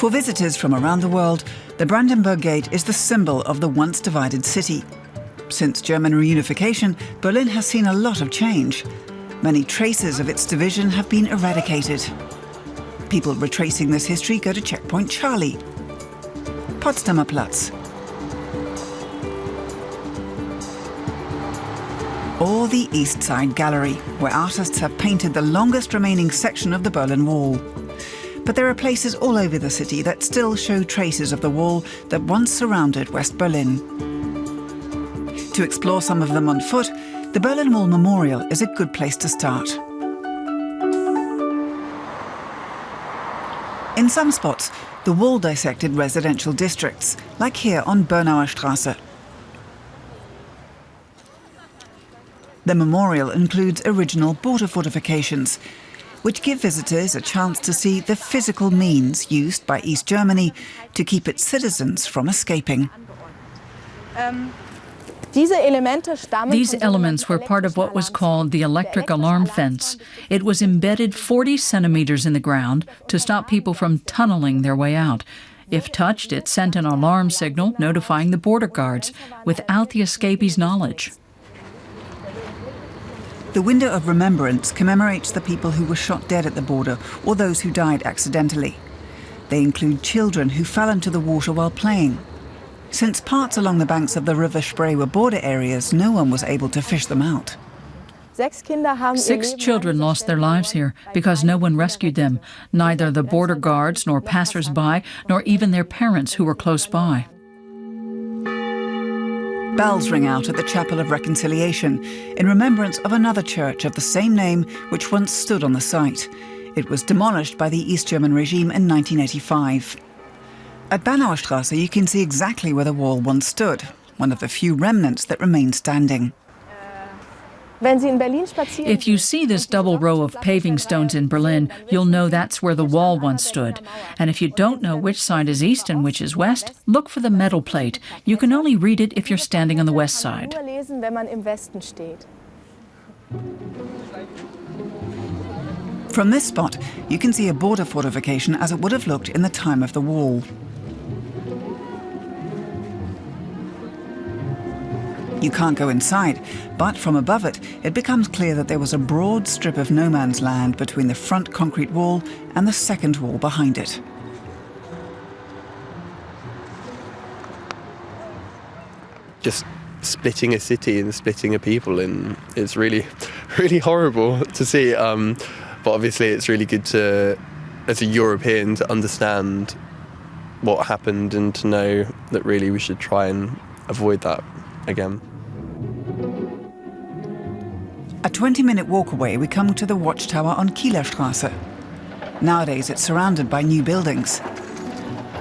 For visitors from around the world, the Brandenburg Gate is the symbol of the once divided city. Since German reunification, Berlin has seen a lot of change. Many traces of its division have been eradicated. People retracing this history go to Checkpoint Charlie. Potsdamer Platz. Or the East Side Gallery, where artists have painted the longest remaining section of the Berlin Wall. But there are places all over the city that still show traces of the wall that once surrounded West Berlin. To explore some of them on foot, the Berlin Wall Memorial is a good place to start. In some spots, the wall dissected residential districts, like here on Bernauer Straße. The memorial includes original border fortifications, which give visitors a chance to see the physical means used by East Germany to keep its citizens from escaping. These elements were part of what was called the electric alarm fence. It was embedded 40 centimeters in the ground to stop people from tunneling their way out. If touched, it sent an alarm signal notifying the border guards without the escapees' knowledge. The window of remembrance commemorates the people who were shot dead at the border or those who died accidentally. They include children who fell into the water while playing. Since parts along the banks of the River Spree were border areas, no one was able to fish them out. 6 children lost their lives here because no one rescued them, neither the border guards nor passers-by, nor even their parents who were close by. Bells ring out at the Chapel of Reconciliation in remembrance of another church of the same name which once stood on the site. It was demolished by the East German regime in 1985. At Bernauer Straße you can see exactly where the wall once stood, one of the few remnants that remain standing. If you see this double row of paving stones in Berlin, you'll know that's where the wall once stood. And if you don't know which side is east and which is west, look for the metal plate. You can only read it if you're standing on the west side. From this spot, you can see a border fortification as it would have looked in the time of the wall. You can't go inside, but from above it, it becomes clear that there was a broad strip of no man's land between the front concrete wall and the second wall behind it. Just splitting a city and splitting a people, and it's really, really horrible to see. But obviously it's really good to, as a European, to understand what happened and to know that really we should try and avoid that again. A 20-minute walk away, we come to the Watchtower on Kieler Straße. Nowadays, it's surrounded by new buildings.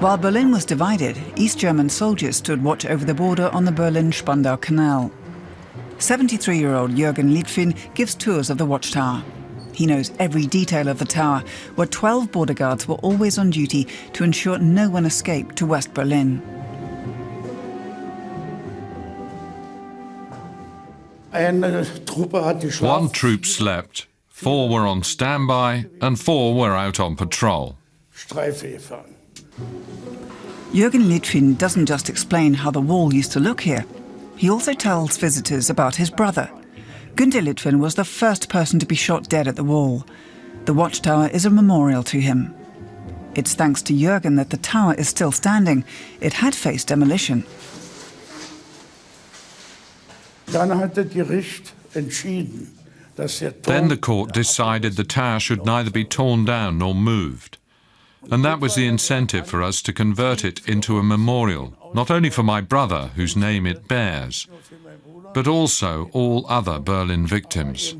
While Berlin was divided, East German soldiers stood watch over the border on the Berlin-Spandau Canal. 73-year-old Jürgen Litvin gives tours of the Watchtower. He knows every detail of the tower, where 12 border guards were always on duty to ensure no one escaped to West Berlin. One troop slept, 4 were on standby, and 4 were out on patrol. Jürgen Litvin doesn't just explain how the wall used to look here. He also tells visitors about his brother. Günther Litvin was the first person to be shot dead at the wall. The Watchtower is a memorial to him. It's thanks to Jürgen that the tower is still standing. It had faced demolition. Then the court decided the tower should neither be torn down nor moved. And that was the incentive for us to convert it into a memorial, not only for my brother, whose name it bears, but also all other Berlin victims.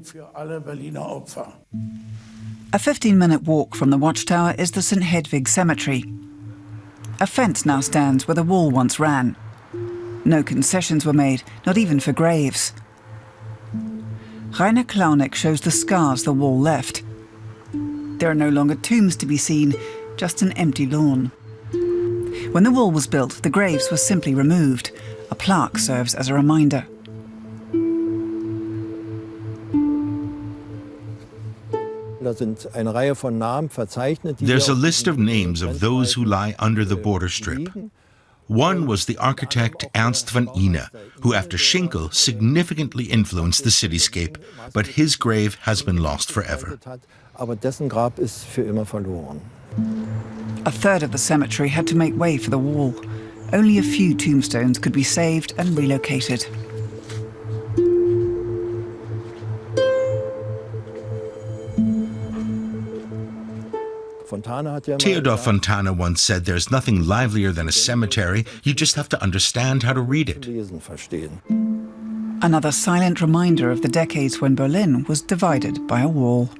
A 15-minute walk from the Watchtower is the St. Hedwig Cemetery. A fence now stands where the wall once ran. No concessions were made, not even for graves. Rainer Klauneck shows the scars the wall left. There are no longer tombs to be seen, just an empty lawn. When the wall was built, the graves were simply removed. A plaque serves as a reminder. There's a list of names of those who lie under the border strip. One was the architect Ernst von Ihne, who after Schinkel significantly influenced the cityscape, but his grave has been lost forever. A third of the cemetery had to make way for the wall. Only a few tombstones could be saved and relocated. Theodor Fontana once said there's nothing livelier than a cemetery, you just have to understand how to read it. Another silent reminder of the decades when Berlin was divided by a wall.